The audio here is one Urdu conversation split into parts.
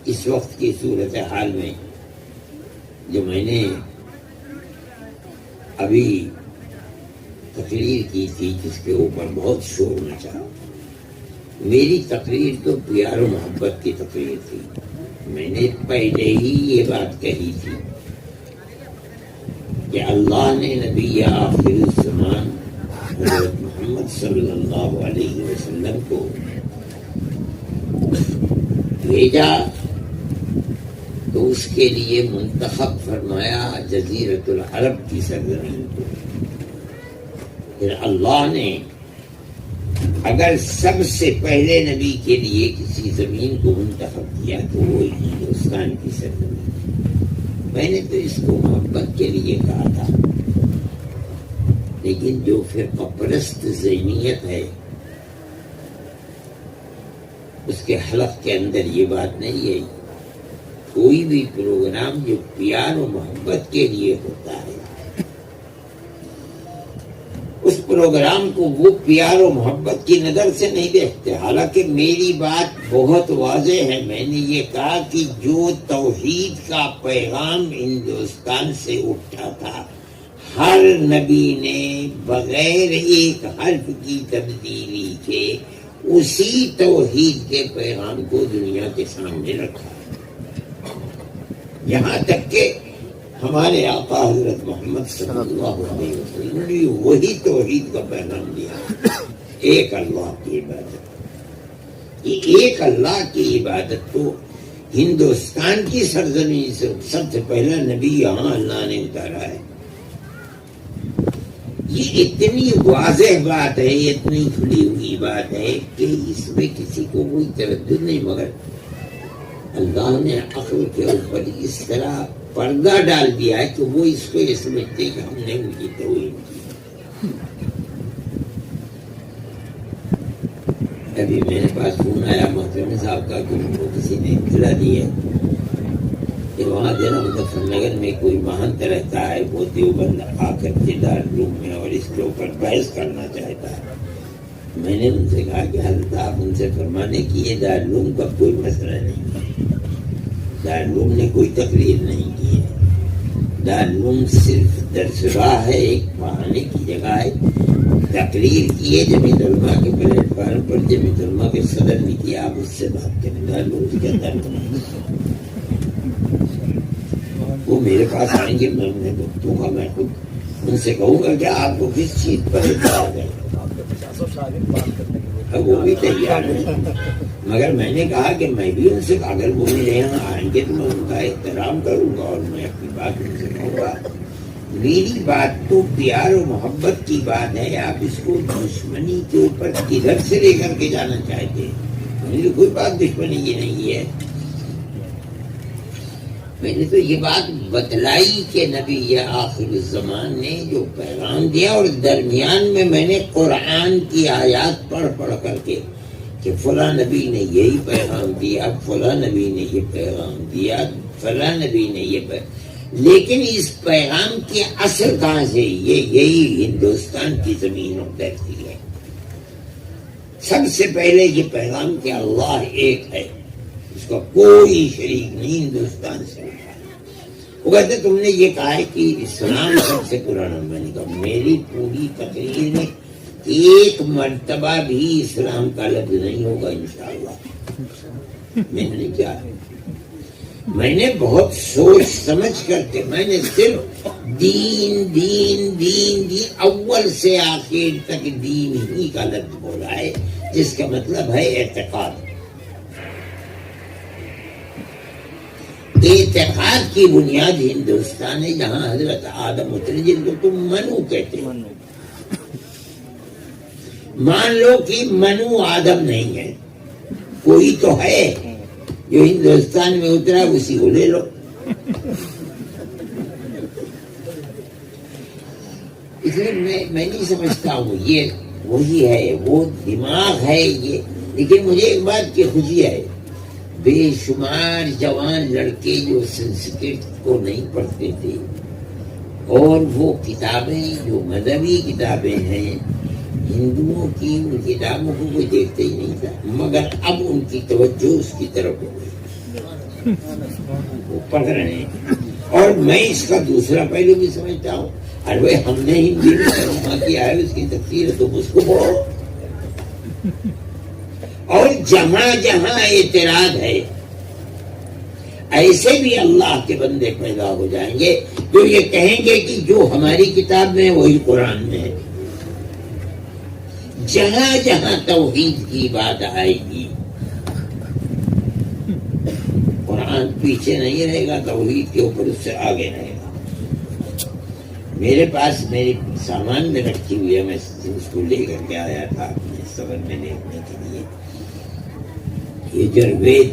اس وقت کی صورتحال میں جو میں نے ابھی تقریر کی تھی جس کے اوپر بہت شور مچا، میری تقریر تو پیار و محبت کی تقریر تھی. میں نے پہلے ہی یہ بات کہی تھی کہ اللہ نے نبی آخر الزمان حضرت محمد صلی اللہ علیہ وسلم کو بھیجا تو اس کے لیے منتخب فرمایا جزیرۃ العرب کی سرزمین کو. پھر اللہ نے اگر سب سے پہلے نبی کے لیے کسی زمین کو منتخب کیا تو وہ ہندوستان کی سرزمین. میں نے تو اس کو محبت کے لیے کہا تھا، لیکن جو فرقہ پرست ذہنیت ہے اس کے حلق کے اندر یہ بات نہیں ہے. کوئی بھی پروگرام جو پیار و محبت کے لیے ہوتا ہے اس پروگرام کو وہ پیار و محبت کی نظر سے نہیں دیکھتے. حالانکہ میری بات بہت واضح ہے. میں نے یہ کہا کہ جو توحید کا پیغام ہندوستان سے اٹھا تھا ہر نبی نے بغیر ایک حرف کی تبدیلی کے اسی توحید کے پیغام کو دنیا کے سامنے رکھا. یہاں تک کہ ہمارے آقا حضرت محمد صلی اللہ علیہ وسلم نے وہی توحید کا پیغام دیا، ایک اللہ کی عبادت. یہ ایک اللہ کی عبادت تو ہندوستان کی سرزمین سے سب سے پہلا نبی یہاں اللہ نے اتارا ہے. یہ اتنی واضح بات ہے، اتنی کھلی ہوئی بات ہے کہ اس میں کسی کو کوئی تردد نہیں. مگر اللہ نے عقل کے اوپر اس طرح پردہ ڈال دیا ہے کہ وہ اس کو یہ سمجھتے کہ ہم نے ان کی توہین کی. ابھی میرے پاس فون آیا محترم صاحب کا کہ ان کو کسی نے اطلاع دی ہے کہ وہاں جناب مظفر نگر میں کوئی مہنت رہتا ہے، وہ دیوبند آ کر کے دارالعلوم میں اور اس کے اوپر بحث کرنا چاہتا ہے. میں نے ان سے کہا کہ حضرت آپ ان سے فرمانے کی یہ دارالعلوم کا کوئی مسئلہ نہیں ہے. دارالعلوم نے کوئی تقریر نہیں کی ہے. دارالعلوم صرف درسگاہ ہے، ایک پڑھانے کی جگہ ہے. تقریر کی ہے جمعیت علماء کے پلیٹ فارم پر، جمعیت علماء کے صدر نے کیا. آپ اس سے بات کریں. دارالعلوم کے اندر وہ میرے پاس آئیں گے، میں انہیں بتوں گا. میں خود ان سے کہوں گا کہ آپ کو کس چیز پر اعتراض ہے. وہ بھی تیار ہے. مگر میں نے کہا کہ میں بھی ان سے اگر وہ میرے یہاں آئیں گے تو میں ان کا احترام کروں گا اور میں اپنی بات ان سے کہوں گا. میری بات تو پیار و محبت کی بات ہے. آپ اس کو دشمنی کے اوپر کدھر سے لے کر کے جانا چاہتے ہیں؟ میری کوئی بات دشمنی کی نہیں ہے. میں نے تو یہ بات بتلائی کہ نبی آخر الزمان نے جو پیغام دیا، اور درمیان میں نے قرآن کی آیات پڑھ کر کے کہ فلاں نبی نے یہی پیغام دیا، فلاں نبی نے یہ پیغام دیا، فلاں نبی نے یہ پیغام. لیکن اس پیغام کی اصل کہاں سے؟ یہی ہندوستان کی زمین اترتی ہے. سب سے پہلے یہ پیغام کہ اللہ ایک ہے، اس کا کوئی شریک نہیں. ہندوستان سے وہ کہتے تم نے یہ کہا ہے کہ اسلام سب سے پرانا. میں نے کہا میری پوری تقریر میں ایک مرتبہ بھی اسلام کا لفظ نہیں ہوگا انشاءاللہ. میں نے کیا میں نے بہت سوچ سمجھ کر کے میں نے صرف دین دین دین دین اول سے آخر تک دین ہی کا لفظ بولا ہے، جس کا مطلب ہے اعتقاد. اعتقاد کی بنیاد ہندوستان ہے، جہاں حضرت آدم اترے جن کو تم منو کہتے ہو. مان لو کہ منو آدم نہیں ہے، کوئی تو ہے جو ہندوستان میں اترا، اسی کو لے لو. اس لیے میں نہیں سمجھتا ہوں یہ وہی ہے، وہ دماغ ہے یہ. لیکن مجھے ایک بات کی خوشی ہے، بے شمار جوان لڑکے جو سنسکرت کو نہیں پڑھتے تھے اور وہ کتابیں جو مذہبی کتابیں ہیں ہندوؤں کی، ان کتابوں کو کوئی دیکھتے ہی نہیں تھا، مگر اب ان کی توجہ اس کی طرف ہو گئی. وہ پڑھ رہے ہیں. اور میں اس کا دوسرا پہلو بھی سمجھتا ہوں، ارے ہم نے ہندی میں ترجمہ کیا ہے اس کی تفسیر، تم اس کو پڑھو. اور جہاں جہاں اعتراض ہے ایسے بھی اللہ کے بندے پیدا ہو جائیں گے جو یہ کہیں گے کہ جو ہماری کتاب میں ہے وہی قرآن میں ہے. جہاں جہاں توحید کی بات آئے گی قرآن پیچھے نہیں رہے گا، توحید کے اوپر اس سے آگے رہے گا. میرے پاس میری سامان میں رکھی ہوئی ہے، میں اس کو لے کر کے آیا تھا اپنے سفر میں دیکھنے کے لیے. یہ جروید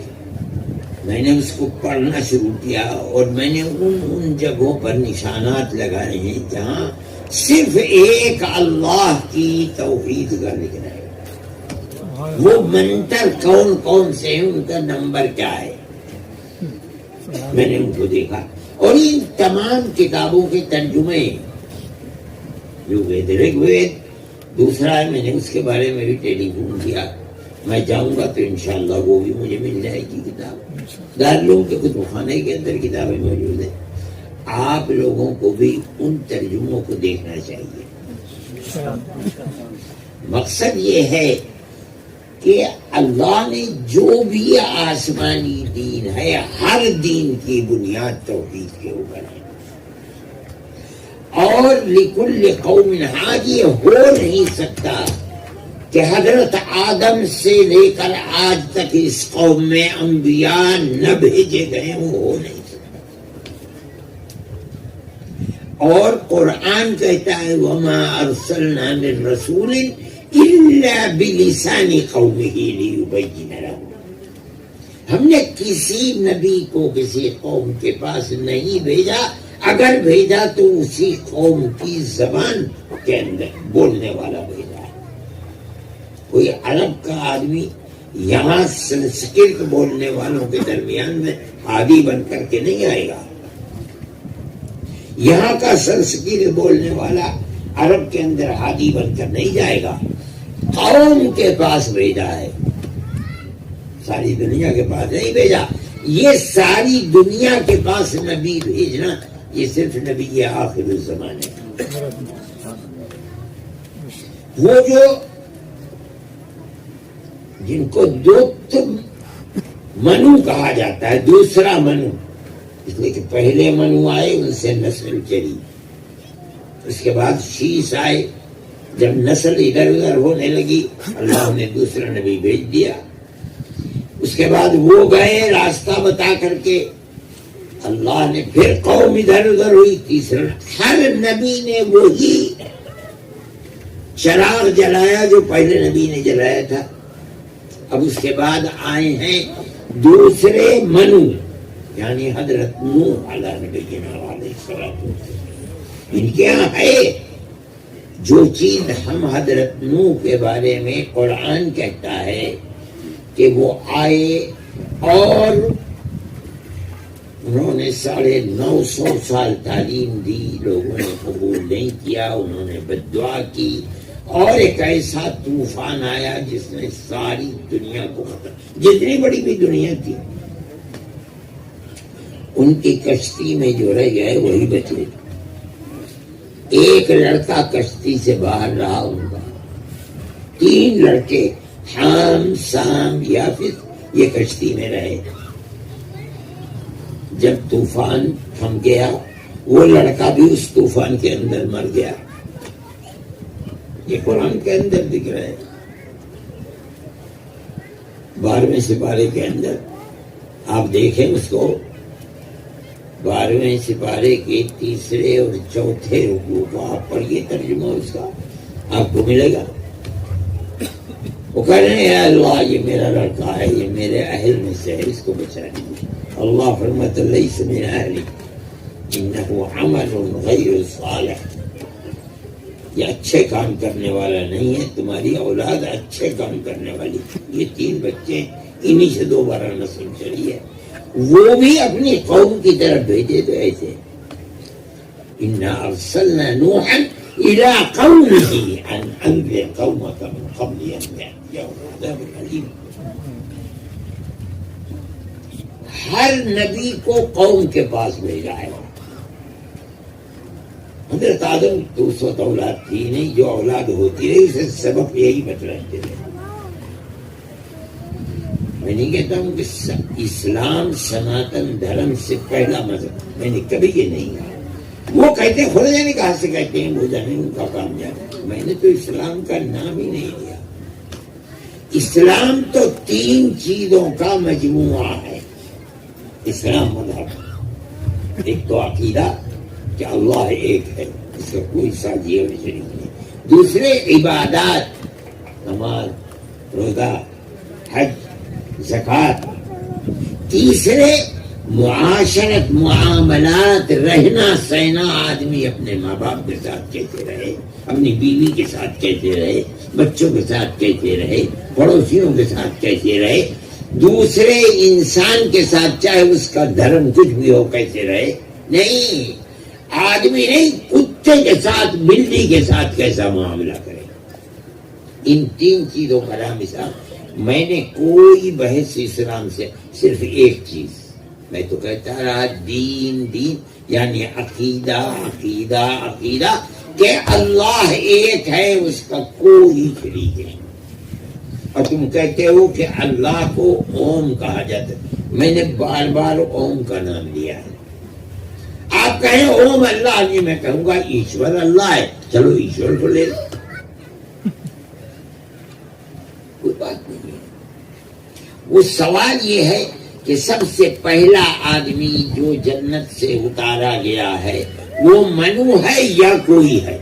میں نے اس کو پڑھنا شروع کیا اور میں نے ان جگہوں پر نشانات لگائے ہیں جہاں صرف ایک اللہ کی توحید کا ذکر ہے. وہ منتر کون کون سے ہیں، ان کا نمبر کیا ہے، میں نے ان کو دیکھا. اور ان تمام کتابوں کے ترجمے جو وید رگ وید دوسرا ہے، میں نے اس کے بارے میں بھی ٹیلی فون کیا. میں جاؤں گا تو انشاءاللہ وہ بھی مجھے مل جائے گی کتاب. دارالعلوم کے کتب خانے کے اندر کتابیں موجود ہیں. آپ لوگوں کو بھی ان ترجموں کو دیکھنا چاہیے. مقصد یہ ہے کہ اللہ نے جو بھی آسمانی دین ہے ہر دین کی بنیاد توحید کے اوپر ہے. اور لکل قوم ہاد یہ ہو نہیں سکتا کہ حضرت آدم سے لے کر آج تک اس قوم میں انبیاء نہ بھیجے گئے، وہ ہو نہیں سکتا. اور قرآن کہتا ہے وَمَا أَرْسَلْنَا مِن رَّسُولٍ إِلَّا بِلِسَانِ قَوْمِهِ لِيُبَيِّنَ لَهُمْ. ہم نے کسی نبی کو کسی قوم کے پاس نہیں بھیجا، اگر بھیجا تو اسی قوم کی زبان کے اندر بولنے والا بھیجا. کوئی عرب کا آدمی یہاں سنسکرت بولنے والوں کے درمیان میں عادی بن کر کے نہیں آئے گا. یہاں کا سنسکرت بولنے والا عرب کے اندر عادی بن کر نہیں جائے گا. قوم کے پاس بھیجا ہے، ساری دنیا کے پاس نہیں بھیجا. یہ ساری دنیا کے پاس نبی بھیجنا یہ صرف نبی آخر الزمان ہے. وہ جو جن کو دوت منو کہا جاتا ہے، دوسرا منو، اس لیے کہ پہلے منو آئے ان سے نسل چلی، اس کے بعد شیش آئے. جب نسل ادھر ادھر ہونے لگی اللہ نے دوسرا نبی بھیج دیا. اس کے بعد وہ گئے راستہ بتا کر کے، اللہ نے پھر قوم ادھر ادھر ہوئی، تیسرا. ہر نبی نے وہی چراغ جلایا جو پہلے نبی نے جلایا تھا. اب اس کے بعد آئے ہیں دوسرے منو، یعنی حضرت نوح علیہ نبینا علیہ الصلوۃ والسلام. ان کے یہاں ہے جو چیز ہم حضرت نوح کے بارے میں قرآن کہتا ہے کہ وہ آئے اور انہوں نے 950 سال تعلیم دی، لوگوں نے قبول نہیں کیا، انہوں نے بددعا کی، اور ایک ایسا طوفان آیا جس نے ساری دنیا کو ختم، جتنی بڑی بھی دنیا تھی ان کی کشتی میں جو رہ گئے وہی بچے. ایک لڑکا کشتی سے باہر رہا ان کا، 3 لڑکے حام سام یافت یہ کشتی میں رہے. جب طوفان تھم گیا وہ لڑکا بھی اس طوفان کے اندر مر گیا. یہ قرآن کے اندر دکھ رہا ہے. 12ویں سپارے کے اندر آپ دیکھیں اس کو، 12ویں سپارے کے 3 اور 4 رکوع کو آپ پڑھیے، ترجمہ اس کا آپ کو ملے گا. وہ کہہ رہے ہیں اللہ یہ میرا لڑکا ہے، یہ میرے اہل میں سے ہے، اس کو بچا دیجیے. اللہ فرماتا لیس من اہلی انہ عمل غیر صالح، یہ اچھے کام کرنے والا نہیں ہے، تمہاری اولاد اچھے کام کرنے والی. یہ 3 بچے انہی سے دوبارہ نسل چلی ہے. وہ بھی اپنی قوم کی طرف بھیجے تو ایسے انا ارسلنا نوحا الى قومه ان انذر قومك من قبل ان ياتيهم عذاب الیم. ہر نبی کو قوم کے پاس بھیجا ہے. حضرت آدم 200 اولاد تھی نہیں، جو اولاد ہوتی رہی اسے سبق یہی بتلاتے رہے. میں نہیں کہتا ہوں کہ اسلام سناتن دھرم سے پہلا مذہب، میں نے کبھی یہ نہیں کہا. وہ کہتے ہیں خدا جانے کہاں سے کہتے ہیں، وہ جانے ان کا کام جانے. میں نے تو اسلام کا نام ہی نہیں لیا. اسلام تو 3 چیزوں کا مجموعہ ہے. اسلام مذہب، ایک تو عقیدہ کہ اللہ ایک ہے، اس کا کوئی سازی اور شریک نہیں. دوسرے عبادات، نماز، روزہ، حج، زکوٰۃ. تیسرے معاشرت، معاملات، رہنا سہنا. آدمی اپنے ماں باپ کے ساتھ کیسے رہے، اپنی بیوی کے ساتھ کیسے رہے، بچوں کے ساتھ کیسے رہے، پڑوسیوں کے ساتھ کیسے رہے، دوسرے انسان کے ساتھ چاہے اس کا دھرم کچھ بھی ہو کیسے رہے. نہیں، آدمی نہیں، کتے کے ساتھ، بلی کے ساتھ کیسا معاملہ کرے. ان 3 چیزوں کا نام اسلام. میں نے کوئی بحث اسلام سے، صرف ایک چیز میں تو کہتا رہا، دین دین یعنی عقیدہ عقیدہ عقیدہ کہ اللہ ایک ہے، اس کا کوئی شریک نہیں. اور تم کہتے ہو کہ اللہ کو اوم کہا جاتا ہے. میں نے بار بار اوم کا نام لیا ہے. آپ کہیں اوم اللہ نہیں، میں کہوں گا ایشور اللہ ہے. چلو ایشور کو لے لو، کوئی بات نہیں ہے. وہ سوال یہ ہے کہ سب سے پہلا آدمی جو جنت سے اتارا گیا ہے وہ منو ہے یا کوئی ہے؟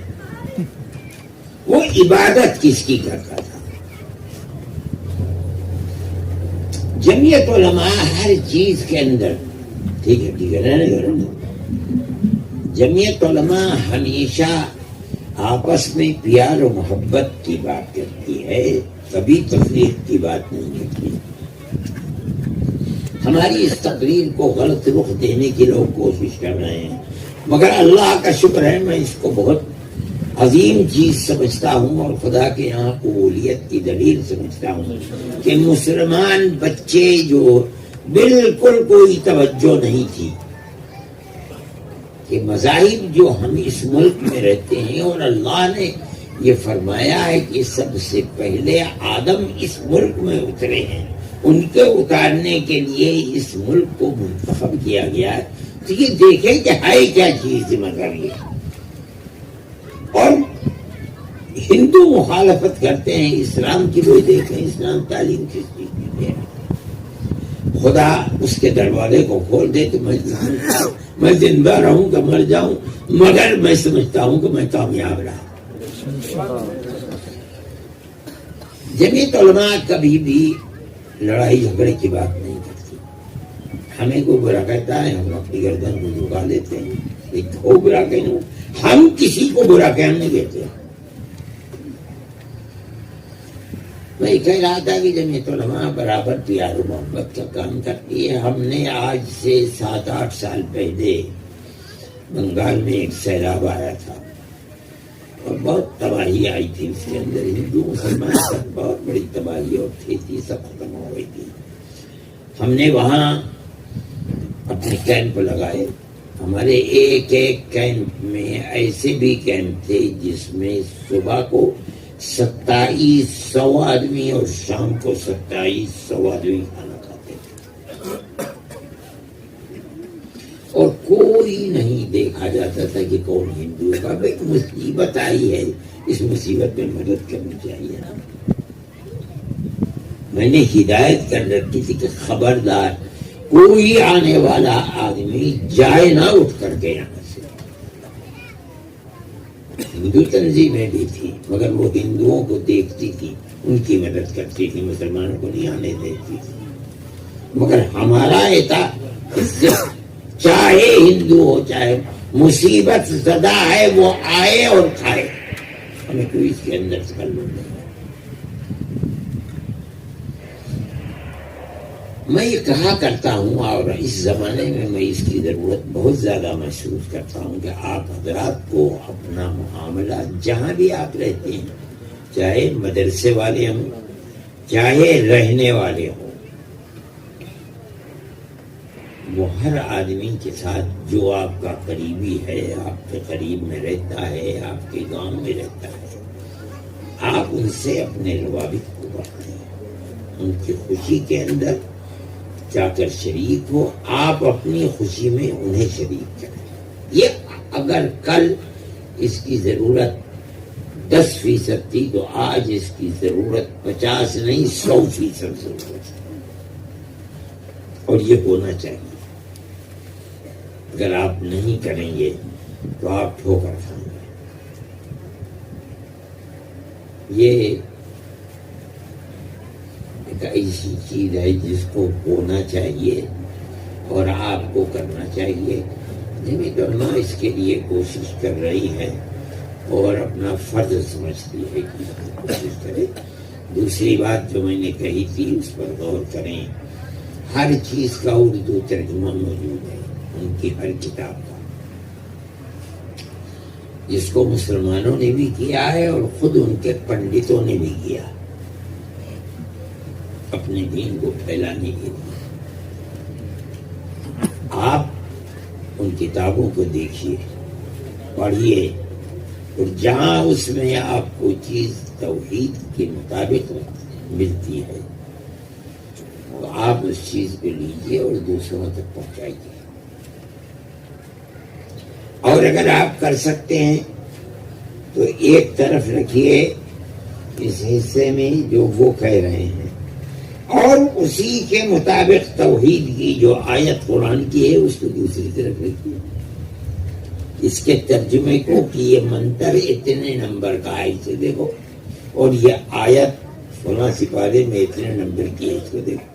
وہ عبادت کس کی کرتا تھا؟ جمعیت علماء ہر چیز کے اندر، ٹھیک ہے رہنے دو. جمعیت علماء ہمیشہ آپس میں پیار و محبت کی بات کرتی ہے، کبھی تفریق کی بات نہیں کرتی. ہماری اس تقریر کو غلط رخ دینے کی لوگ کوشش کر رہے ہیں، مگر اللہ کا شکر ہے میں اس کو بہت عظیم چیز سمجھتا ہوں اور خدا کے یہاں قبولیت کی دلیل سمجھتا ہوں کہ مسلمان بچے جو بالکل کوئی توجہ نہیں تھی کہ مذاہب جو ہم اس ملک میں رہتے ہیں، اور اللہ نے یہ فرمایا ہے کہ سب سے پہلے آدم اس ملک میں اترے ہیں، ان کے اتارنے کے لیے اس ملک کو منتخب کیا گیا ہے. تو یہ دیکھیں کہ ہے کیا چیز مگر یہ. اور ہندو مخالفت کرتے ہیں اسلام کی، وہ دیکھیں اسلام تعلیم کس چیز کی ہے. خدا اس کے دروازے کو کھول دے تو میں زندہ رہوں کہ مر جاؤں، مگر میں سمجھتا ہوں کہ میں کامیاب رہا. جمعیت علماء کبھی بھی لڑائی جھگڑے کی بات نہیں کرتی. ہمیں کوئی برا کہتا ہے ہم اپنی گردن کو جھکا لیتے ہیں، ایک ہو برا کہوں، ہم کسی کو برا کہنے دیتے. میں کہہ رہا تھا کہ جمعیت علماء برابر پیار و محبت کا کام کرتی ہے. ہم نے آج سے 7-8 سال پہلے بنگال میں ایک سیلاب آیا تھا اور بہت تباہی آئی تھی. اس کے اندر ہندو مسلمان سب بہت بڑی تباہی اور کھیتی سب ختم ہو گئی تھی. ہم نے وہاں اپنے کیمپ لگائے. ہمارے ایک کیمپ میں ایسے بھی کیمپ تھے جس میں صبح کو 2700 آدمی اور شام کو 2700 آدمی کھانا کھاتے تھے. اور کوئی نہیں دیکھا جاتا تھا کہ کون ہندو کا. ایک مصیبت آئی ہے، اس مصیبت میں مدد کرنی چاہیے نا. میں نے ہدایت کر رکھی تھی کہ خبردار کوئی آنے والا آدمی جائے نہ اٹھ کر کے یہاں سے. ہندو تنظیمیں بھی تھی مگر وہ ہندوؤں کو دیکھتی تھی، ان کی مدد کرتی تھی، مسلمانوں کو نہیں آنے دیتی تھی. مگر ہمارا یہ تھا چاہے ہندو ہو چاہے مصیبت زدہ ہے وہ آئے اور کھائے، ہمیں کوئی اس کے اندر تکلف نہیں. میں یہ کہا کرتا ہوں اور اس زمانے میں میں اس کی ضرورت بہت زیادہ محسوس کرتا ہوں کہ آپ حضرات کو اپنا معاملہ جہاں بھی آپ رہتے ہیں، چاہے مدرسے والے ہوں چاہے رہنے والے ہوں، وہ ہر آدمی کے ساتھ جو آپ کا قریبی ہے، آپ کے قریب میں رہتا ہے، آپ کے گاؤں میں رہتا ہے، آپ ان سے اپنے روابط کو بڑھائیں، ان کی خوشی کے اندر جا کر شریک ہو، آپ اپنی خوشی میں انہیں شریک کریں۔ یہ اگر کل اس کی ضرورت 10% تھی تو آج اس کی ضرورت 50 نہیں 100% ضرورت ہے، اور یہ ہونا چاہیے۔ اگر آپ نہیں کریں گے تو آپ ٹھوکر کھائیں گے۔ یہ ایک ایسی چیز ہے جس کو ہونا چاہیے اور آپ کو کرنا چاہیے۔ جمعیت علماء اس کے لیے کوشش کر رہی ہے اور اپنا فرض سمجھتی ہے کہ کوشش کرے۔ دوسری بات جو میں نے کہی تھی اس پر غور کریں، ہر چیز کا اردو ترجمہ موجود ہے، ان کی ہر کتاب کا، جس کو مسلمانوں نے بھی کیا ہے اور خود ان کے پنڈتوں نے بھی کیا اپنے دین کو پھیلانے کے لیے۔ آپ ان کتابوں کو دیکھیے، پڑھیے، اور جہاں اس میں آپ کو چیز توحید کے مطابق ملتی ہے تو آپ اس چیز کو لیجیے اور دوسروں تک پہنچائیے۔ اور اگر آپ کر سکتے ہیں تو ایک طرف رکھیے اس حصے میں جو وہ کہہ رہے ہیں، اور اسی کے مطابق توحید کی جو آیت قرآن کی ہے اس کو دوسری طرف رکھیے۔ اس کے ترجمے کو کہ یہ منتر اتنے نمبر کا ہے اسے دیکھو، اور یہ آیت فلاں سپارے میں اتنے نمبر کی ہے اس کو دیکھو۔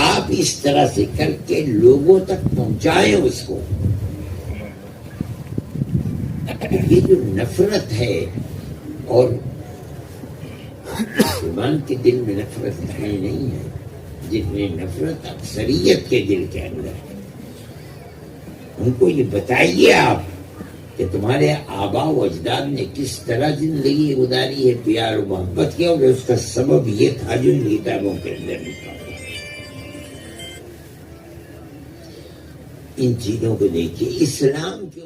آپ اس طرح سے کر کے لوگوں تک پہنچائیں اس کو۔ یہ جو نفرت ہے، اور مسلمان کے دل میں نفرت نہیں ہے جتنی نفرت اکثریت کے دل کے اندر ہے، ان کو یہ بتائیے آپ کہ تمہارے آبا و اجداد نے کس طرح زندگی گزاری ہے پیار و محبت کی، اور اس کا سبب یہ تھا جو ان کتابوں کے اندر لکھا ہوا۔ ان چیزوں کو دیکھیے، اسلام کے